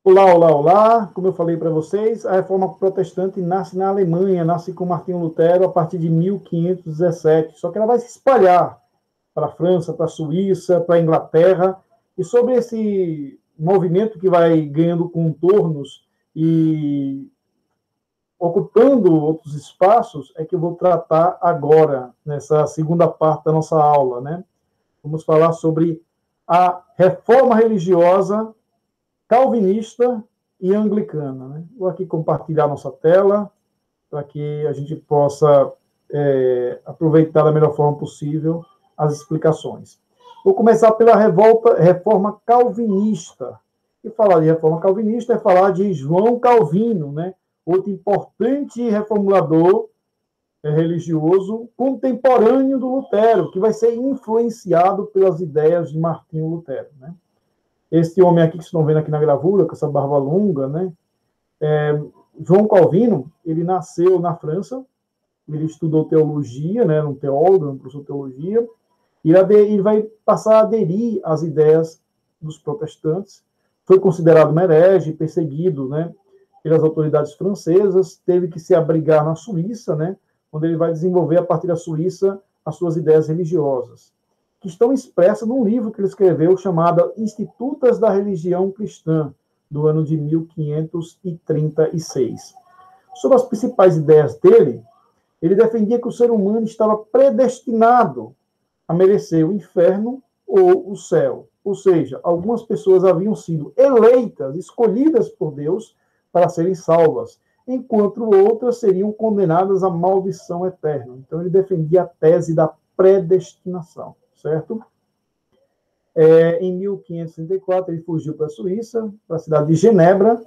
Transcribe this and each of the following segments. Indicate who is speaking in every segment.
Speaker 1: Olá, olá, olá. Como eu falei para vocês, a Reforma Protestante nasce na Alemanha, nasce com Martinho Lutero a partir de 1517. Só que ela vai se espalhar para a França, para a Suíça, para a Inglaterra. E sobre esse movimento que vai ganhando contornos e ocupando outros espaços, é que eu vou tratar agora, nessa segunda parte da nossa aula, né? Vamos falar sobre a reforma religiosa calvinista e anglicana, né? Vou aqui compartilhar nossa tela para que a gente possa aproveitar da melhor forma possível as explicações. Vou começar pela reforma calvinista. E falar de reforma calvinista é falar de João Calvino, né? Outro importante reformulador religioso contemporâneo do Lutero, que vai ser influenciado pelas ideias de Martinho Lutero, né? Esse homem aqui que vocês estão vendo aqui na gravura, com essa barba longa, né? João Calvino, ele nasceu na França, ele estudou teologia, né? Era um teólogo, um professor de teologia, e ele vai passar a aderir às ideias dos protestantes. Foi considerado um herege, perseguido, né? Pelas autoridades francesas, teve que se abrigar na Suíça, né? Onde ele vai desenvolver, a partir da Suíça, as suas ideias religiosas, que estão expressas num livro que ele escreveu chamado Institutas da Religião Cristã, do ano de 1536. Sobre as principais ideias dele, ele defendia que o ser humano estava predestinado a merecer o inferno ou o céu. Ou seja, algumas pessoas haviam sido eleitas, escolhidas por Deus para serem salvas, enquanto outras seriam condenadas à maldição eterna. Então, ele defendia a tese da predestinação, certo? Em 1534, ele fugiu para a Suíça, para a cidade de Genebra,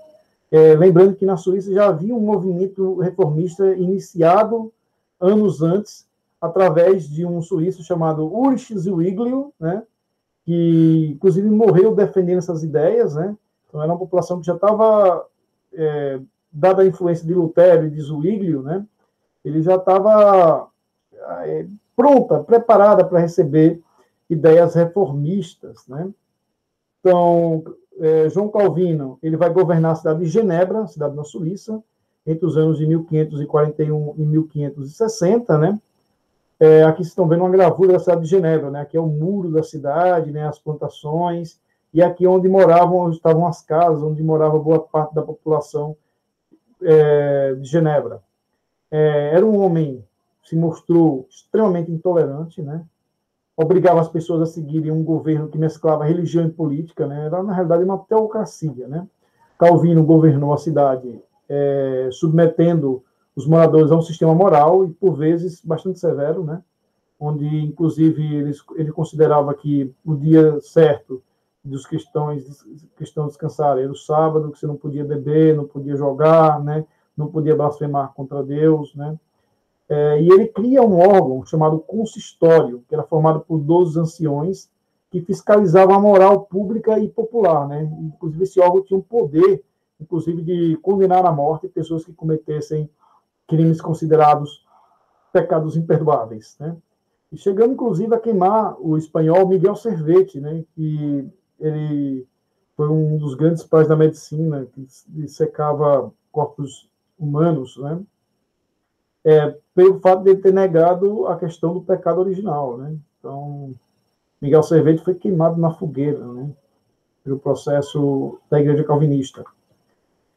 Speaker 1: lembrando que na Suíça já havia um movimento reformista iniciado anos antes, através de um suíço chamado Ulrich Zwinglio, né, que inclusive morreu defendendo essas ideias, né? Então era uma população que já estava, dada a influência de Lutero e de Zwinglio, né, ele já estava pronta, preparada para receber ideias reformistas, né? Então, João Calvino, ele vai governar a cidade de Genebra, cidade na Suíça, entre os anos de 1541 e 1560, né? Aqui vocês estão vendo uma gravura da cidade de Genebra, né? Aqui é o muro da cidade, né? As plantações, e aqui onde estavam as casas, onde morava boa parte da população de Genebra. Era um homem que se mostrou extremamente intolerante, né? Obrigava as pessoas a seguirem um governo que mesclava religião e política, né? Era, na realidade, uma teocracia, né? Calvino governou a cidade submetendo os moradores a um sistema moral e, por vezes, bastante severo, né? Onde, inclusive, ele considerava que o dia certo dos cristãos descansarem era o sábado, que você não podia beber, não podia jogar, né? Não podia blasfemar contra Deus, né? E ele cria um órgão chamado consistório, que era formado por 12 anciões que fiscalizavam a moral pública e popular, né? Inclusive, esse órgão tinha um poder, inclusive, de condenar à morte pessoas que cometessem crimes considerados pecados imperdoáveis, né? E chegando, inclusive, a queimar o espanhol Miguel Servet, né? Que ele foi um dos grandes pais da medicina, que dissecava corpos humanos, né? Pelo fato de ele ter negado a questão do pecado original, né? Então, Miguel Servet foi queimado na fogueira, né? Pelo processo da Igreja Calvinista.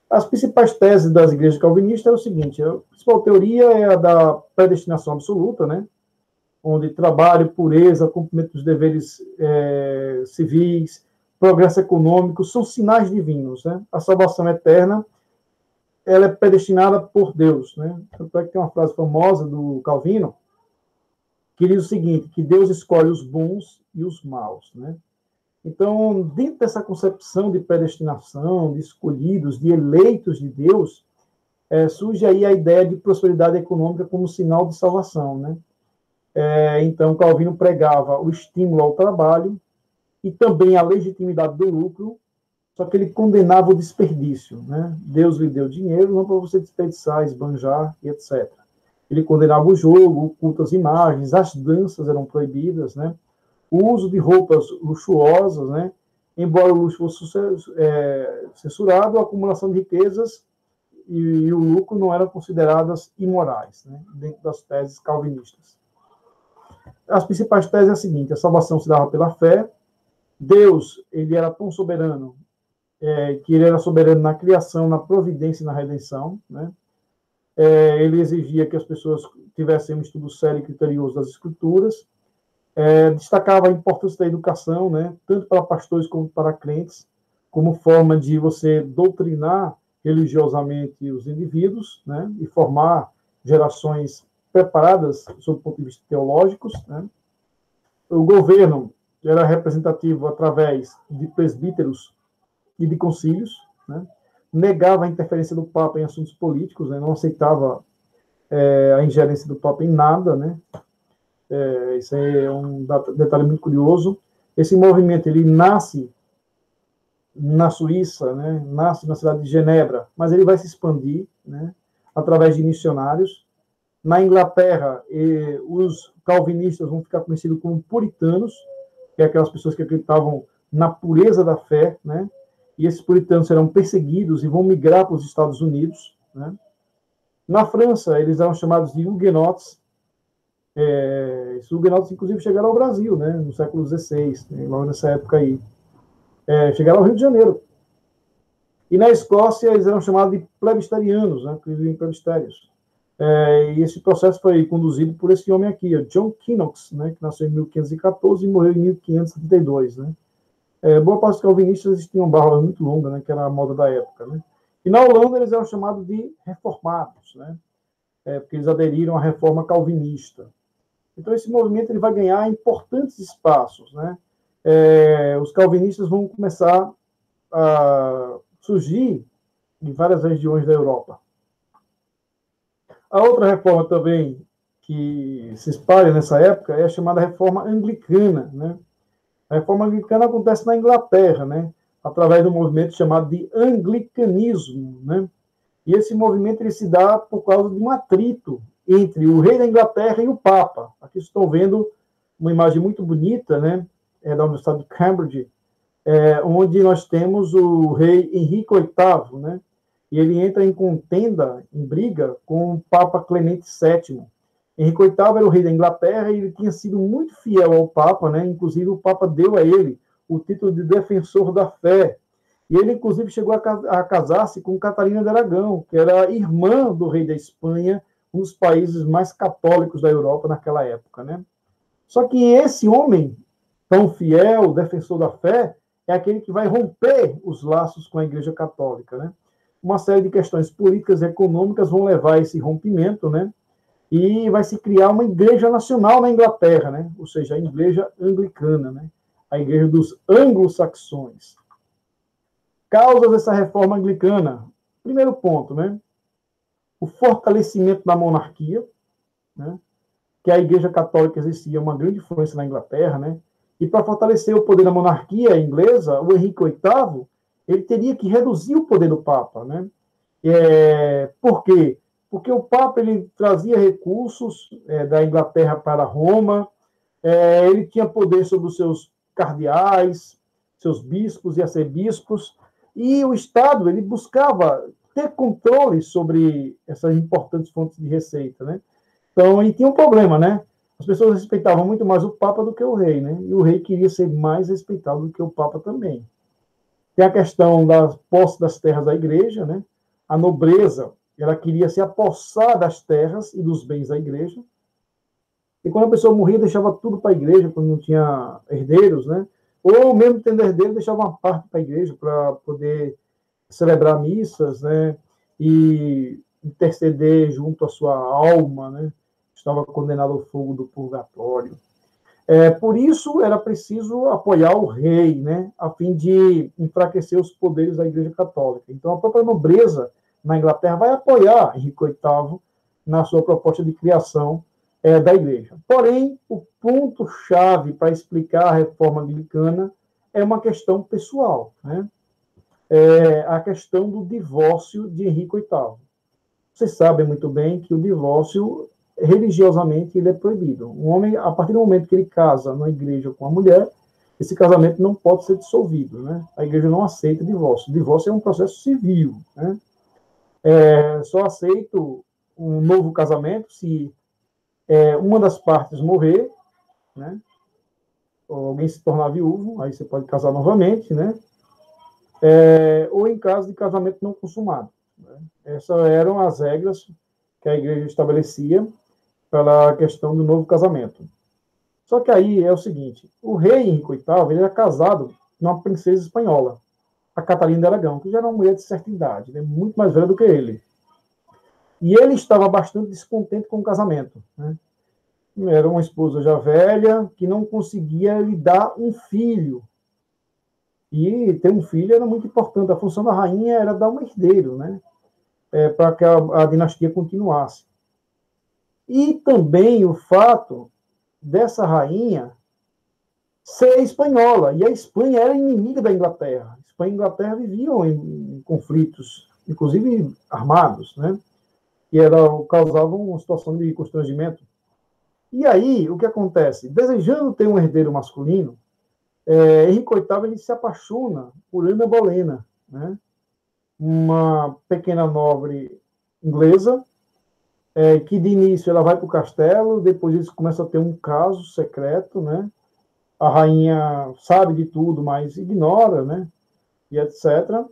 Speaker 1: As principais teses das igrejas calvinistas é o seguinte: a principal teoria é a da predestinação absoluta, né? Onde trabalho, pureza, cumprimento dos deveres civis, progresso econômico são sinais divinos, né? A salvação eterna, ela é predestinada por Deus, né? Tanto é que tem uma frase famosa do Calvino que diz o seguinte, que Deus escolhe os bons e os maus, né? Então, dentro dessa concepção de predestinação, de escolhidos, de eleitos de Deus, surge aí a ideia de prosperidade econômica como sinal de salvação, né? Então, Calvino pregava o estímulo ao trabalho e também a legitimidade do lucro, só que ele condenava o desperdício, né? Deus lhe deu dinheiro, não para você desperdiçar, esbanjar e etc. Ele condenava o jogo, o culto às imagens, as danças eram proibidas, né? O uso de roupas luxuosas, né? embora o luxo fosse censurado, a acumulação de riquezas e o lucro não eram consideradas imorais, né, dentro das teses calvinistas. As principais teses é a seguinte: a salvação se dava pela fé, Deus ele era tão soberano que ele era soberano na criação, na providência e na redenção, né? Ele exigia que as pessoas tivessem um estudo sério e criterioso das Escrituras, destacava a importância da educação, né? Tanto para pastores como para crentes, como forma de você doutrinar religiosamente os indivíduos, né? E formar gerações preparadas sob o ponto de vista teológicos, né? O governo era representativo através de presbíteros e de concílios, né? Negava a interferência do Papa em assuntos políticos, né? Não aceitava a ingerência do Papa em nada, né? Isso é um detalhe muito curioso. Esse movimento ele nasce na Suíça, né? Nasce na cidade de Genebra, mas ele vai se expandir, né? Através de missionários. Na Inglaterra, os calvinistas vão ficar conhecidos como puritanos, que é aquelas pessoas que acreditavam na pureza da fé, né? E esses puritanos serão perseguidos e vão migrar para os Estados Unidos, né? Na França, eles eram chamados de huguenotes. Esses huguenotes, inclusive, chegaram ao Brasil, né? No século XVI, né? Logo nessa época aí. Chegaram ao Rio de Janeiro. E na Escócia, eles eram chamados de plebisterianos, né? Que viviam em plebistérios. E esse processo foi conduzido por esse homem aqui, John Knox, né? Que nasceu em 1514 e morreu em 1532, né? Boa parte dos calvinistas tinham barba muito longa, né, que era a moda da época, né? E na Holanda eles eram chamados de reformados, né? Porque eles aderiram à reforma calvinista. Então esse movimento ele vai ganhar importantes espaços, né? Os calvinistas vão começar a surgir em várias regiões da Europa. A outra reforma também que se espalha nessa época é a chamada reforma anglicana, né? A reforma anglicana acontece na Inglaterra, né? Através do movimento chamado de anglicanismo, né? E esse movimento ele se dá por causa de um atrito entre o rei da Inglaterra e o Papa. Aqui estão vendo uma imagem muito bonita, né? Da Universidade de Cambridge, onde nós temos o rei Henrique VIII, né? E ele entra em contenda, em briga, com o Papa Clemente VII. Henrique VIII era o rei da Inglaterra e ele tinha sido muito fiel ao Papa, né? Inclusive o Papa deu a ele o título de defensor da fé. E ele, inclusive, chegou a casar-se com Catarina de Aragão, que era irmã do rei da Espanha, um dos países mais católicos da Europa naquela época, né? Só que esse homem, tão fiel, defensor da fé, é aquele que vai romper os laços com a Igreja Católica, né? Uma série de questões políticas e econômicas vão levar a esse rompimento, né? E vai se criar uma igreja nacional na Inglaterra, né? Ou seja, a igreja anglicana, né? A igreja dos anglo-saxões. Causas dessa reforma anglicana. Primeiro ponto, né? O fortalecimento da monarquia, né? Que a igreja católica exercia uma grande influência na Inglaterra, né? E para fortalecer o poder da monarquia inglesa, o Henrique VIII, ele teria que reduzir o poder do Papa, né? Por quê? Porque o Papa ele trazia recursos da Inglaterra para Roma, ele tinha poder sobre os seus cardeais, seus bispos e arcebispos, e o Estado ele buscava ter controle sobre essas importantes fontes de receita, né? Então, e tinha um problema, né? As pessoas respeitavam muito mais o Papa do que o rei, né? E o rei queria ser mais respeitado do que o Papa também. Tem a questão da posse das terras da igreja, né? A nobreza, ela queria se apossar das terras e dos bens da igreja. E quando a pessoa morria, deixava tudo para a igreja, quando não tinha herdeiros, né? Ou mesmo tendo herdeiro, deixava uma parte para a igreja para poder celebrar missas, né? E interceder junto à sua alma, né? Estava condenado ao fogo do purgatório. Por isso, era preciso apoiar o rei, né? A fim de enfraquecer os poderes da Igreja Católica. Então, a própria nobreza na Inglaterra vai apoiar Henrique VIII na sua proposta de criação da igreja. Porém, o ponto-chave para explicar a reforma anglicana é uma questão pessoal, né? A questão do divórcio de Henrique VIII. Vocês sabem muito bem que o divórcio, religiosamente, ele é proibido. Um homem, a partir do momento que ele casa na igreja com a mulher, esse casamento não pode ser dissolvido, né? A igreja não aceita divórcio. Divórcio é um processo civil, né? Só aceito um novo casamento se uma das partes morrer, né? Ou alguém se tornar viúvo, aí você pode casar novamente, né? Ou em caso de casamento não consumado, né? Essas eram as regras que a igreja estabelecia para a questão do novo casamento. Só que aí é o seguinte, o rei Henrique VIII, ele era casado com uma princesa espanhola, a Catarina de Aragão, que já era uma mulher de certa idade, né? Muito mais velha do que ele. E ele estava bastante descontente com o casamento, né? Era uma esposa já velha, que não conseguia lhe dar um filho. E ter um filho era muito importante. A função da rainha era dar um herdeiro, né? Para que a dinastia continuasse. E também o fato dessa rainha ser espanhola. E a Espanha era inimiga da Inglaterra. Espanha e Inglaterra viviam em conflitos, inclusive armados, né? E causavam uma situação de constrangimento. E aí, o que acontece? Desejando ter um herdeiro masculino, Henrique VIII ele se apaixona por Ana Bolena, né? Uma pequena nobre inglesa, que de início ela vai para o castelo, depois eles começam a ter um caso secreto, né? A rainha sabe de tudo, mas ignora, né? E etc.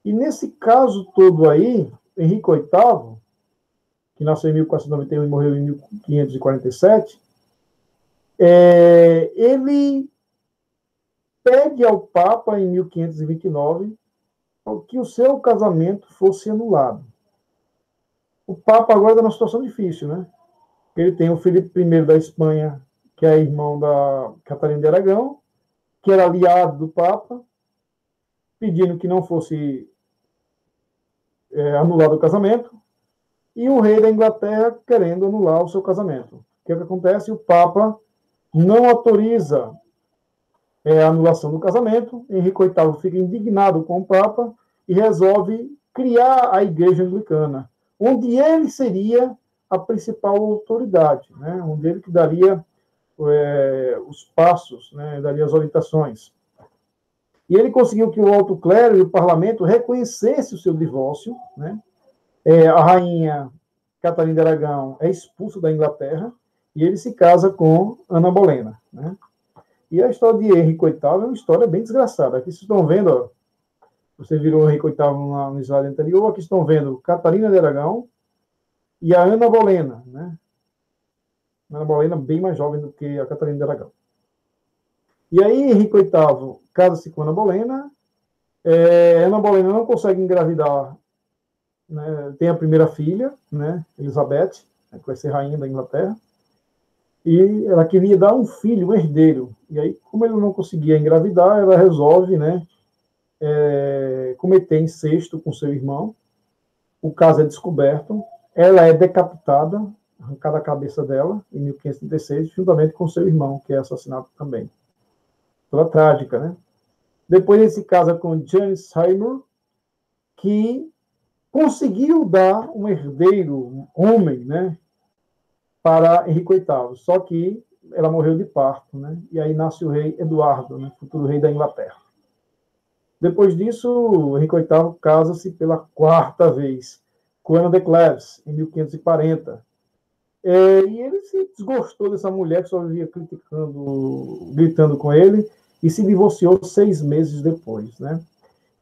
Speaker 1: E nesse caso todo aí, Henrique VIII, que nasceu em 1491 e morreu em 1547, ele pede ao Papa, em 1529, que o seu casamento fosse anulado. O Papa agora está numa situação difícil, né? Ele tem o Filipe I da Espanha, que é irmão da Catarina de Aragão, que era aliado do Papa, pedindo que não fosse anulado o casamento, e o rei da Inglaterra querendo anular o seu casamento. O que acontece? O Papa não autoriza a anulação do casamento. Henrique VIII fica indignado com o Papa e resolve criar a Igreja Anglicana, onde ele seria a principal autoridade, né? Onde ele que daria os passos, né? Daria as orientações. E ele conseguiu que o alto clero e o parlamento reconhecessem o seu divórcio, né? A rainha Catarina de Aragão é expulsa da Inglaterra e ele se casa com Ana Bolena, né? E a história de Henrique VIII é uma história bem desgraçada. Aqui vocês estão vendo, ó, você virou Henrique VIII no slide anterior, aqui estão vendo Catarina de Aragão e a Ana Bolena, né? Ana Bolena bem mais jovem do que a Catarina de Aragão. E aí Henrique VIII casa-se com Ana Bolena, Ana Bolena não consegue engravidar, né? Tem a primeira filha, né? Elizabeth, que vai ser rainha da Inglaterra, e ela queria dar um filho, um herdeiro. E aí, como ele não conseguia engravidar, ela resolve, né, cometer incesto com seu irmão. O caso é descoberto, ela é decapitada, arrancada a cabeça dela, em 1536, juntamente com seu irmão, que é assassinado também. Toda trágica, né? Depois ele se casa com Jane Seymour, que conseguiu dar um herdeiro, um homem, né, para Henrique VIII, só que ela morreu de parto, né? E aí nasce o rei Eduardo, né, futuro rei da Inglaterra. Depois disso, Henrique VIII casa-se pela quarta vez com Ana de Cleves, em 1540. E ele se desgostou dessa mulher que só vivia criticando, gritando com ele, e se divorciou 6 meses depois, né?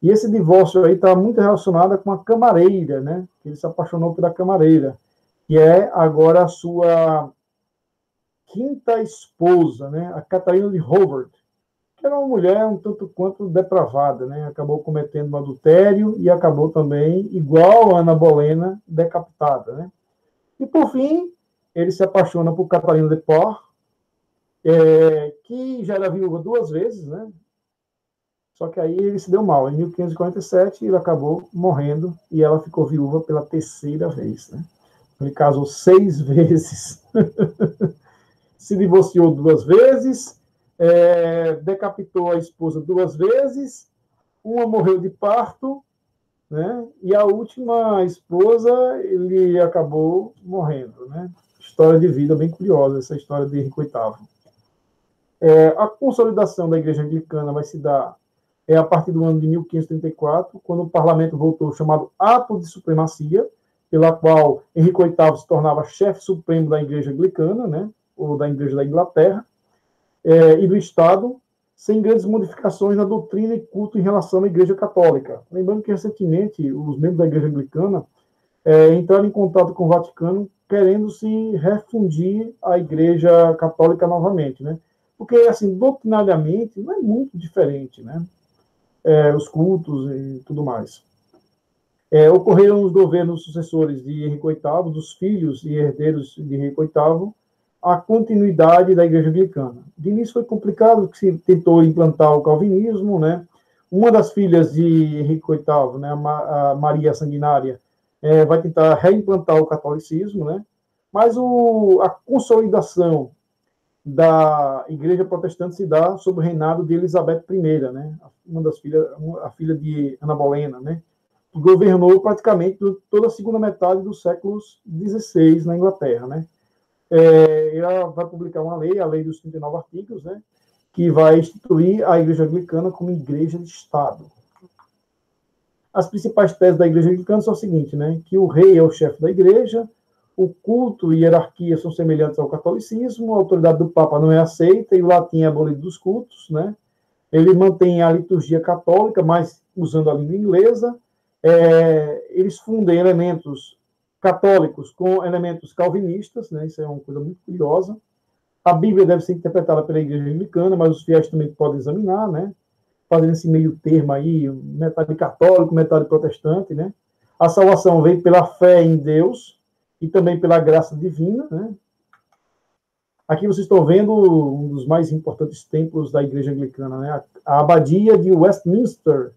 Speaker 1: E esse divórcio aí está muito relacionado com a camareira, né? Ele se apaixonou pela camareira, que é agora a sua quinta esposa, né? A Catarina de Howard, que era uma mulher um tanto quanto depravada, né? Acabou cometendo um adultério e acabou também, igual a Ana Bolena, decapitada, né? E, por fim, ele se apaixona por Catarina de Port, que já era viúva 2 vezes, né? Só que aí ele se deu mal. Em 1547, ele acabou morrendo e ela ficou viúva pela 3ª vez, né? Ele casou 6 vezes. Se divorciou 2 vezes, decapitou a esposa 2 vezes, uma morreu de parto, né? E a última esposa, ele acabou morrendo, né? História de vida bem curiosa, essa história de Henrique VIII. A consolidação da Igreja Anglicana vai se dar a partir do ano de 1534, quando o parlamento votou o chamado Ato de Supremacia, pela qual Henrique VIII se tornava chefe supremo da Igreja Anglicana, né, ou da Igreja da Inglaterra, e do Estado, sem grandes modificações na doutrina e culto em relação à Igreja Católica. Lembrando que, recentemente, os membros da Igreja Anglicana entraram em contato com o Vaticano, querendo se refundir a Igreja Católica novamente, né? Porque, assim, doutrinariamente, não é muito diferente, né? Os cultos e tudo mais. Ocorreram os governos sucessores de Henrique VIII, dos filhos e herdeiros de Henrique VIII, a continuidade da Igreja Anglicana. De início foi complicado, porque se tentou implantar o calvinismo, né? Uma das filhas de Henrique VIII, né, a Maria Sanguinária, vai tentar reimplantar o catolicismo, né? Mas a consolidação da Igreja Protestante se dá sob o reinado de Elizabeth I, né? Uma das filhas, a filha de Ana Bolena, né? Que governou praticamente toda a segunda metade do século XVI na Inglaterra, né? Ela vai publicar uma lei, a Lei dos 39 Artigos, né? Que vai instituir a Igreja Anglicana como Igreja de Estado. As principais teses da Igreja Anglicana são o seguinte, né? Que o rei é o chefe da Igreja, o culto e hierarquia são semelhantes ao catolicismo, a autoridade do Papa não é aceita e o latim é abolido dos cultos, né? Ele mantém a liturgia católica, mas usando a língua inglesa. Eles fundem elementos católicos com elementos calvinistas, né? Isso é uma coisa muito curiosa. A Bíblia deve ser interpretada pela Igreja Anglicana, mas os fiéis também podem examinar, né? Fazendo esse meio termo aí, metade católico, metade protestante, né? A salvação vem pela fé em Deus e também pela graça divina, né? Aqui vocês estão vendo um dos mais importantes templos da Igreja Anglicana, né? A Abadia de Westminster,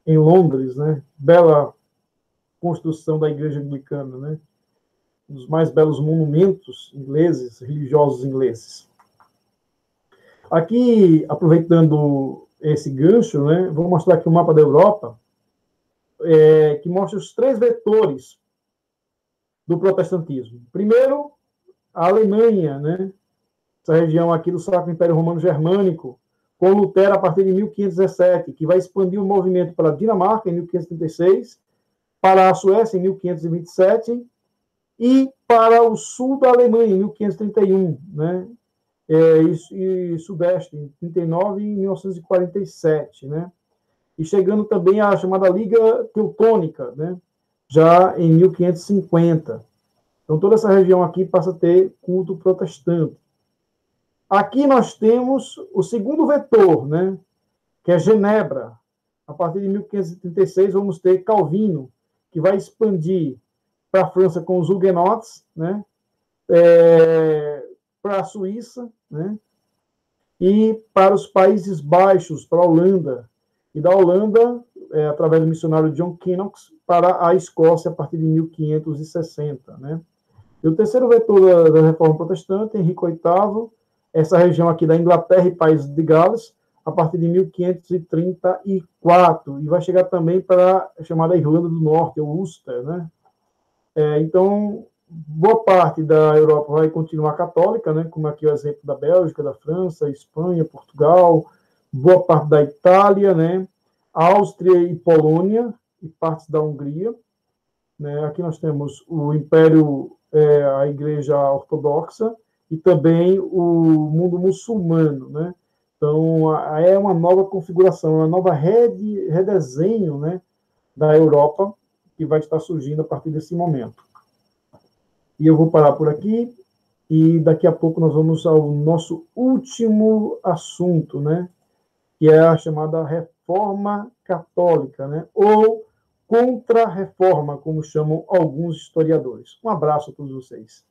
Speaker 1: em Londres, né? Bela construção da Igreja Anglicana, né? Um dos mais belos monumentos ingleses, religiosos ingleses. Aqui, aproveitando esse gancho, né? Vou mostrar aqui o mapa da Europa, que mostra os 3 vetores do protestantismo. Primeiro, a Alemanha, né? Essa região aqui do Sacro Império Romano Germânico, com Lutero a partir de 1517, que vai expandir o movimento para a Dinamarca, em 1536, para a Suécia, em 1527, e para o sul da Alemanha, em 1531, né? E Sudeste, em 39 e 1947, né? E chegando também à chamada Liga Teutônica, né? Já em 1550. Então, toda essa região aqui passa a ter culto protestante. Aqui nós temos o segundo vetor, né? Que é Genebra. A partir de 1536, vamos ter Calvino, que vai expandir para a França com os huguenotes, né? Para a Suíça, né? E para os Países Baixos, para a Holanda. E da Holanda, através do missionário John Knox, para a Escócia, a partir de 1560. Né? E o terceiro vetor da Reforma Protestante, Henrique VIII, essa região aqui da Inglaterra e Países de Gales, a partir de 1534, e vai chegar também para a chamada Irlanda do Norte, ou Ulster. Né? Então, boa parte da Europa vai continuar católica, né? Como aqui o exemplo da Bélgica, da França, Espanha, Portugal, boa parte da Itália, né? Áustria e Polônia, e partes da Hungria. Né? Aqui nós temos o Império, a Igreja Ortodoxa, e também o mundo muçulmano. Né? Então, é uma nova configuração, uma nova redesenho, né, da Europa, que vai estar surgindo a partir desse momento. E eu vou parar por aqui, e daqui a pouco nós vamos ao nosso último assunto, né? Que é a chamada Reforma Católica, né? Ou Contra-Reforma, como chamam alguns historiadores. Um abraço a todos vocês.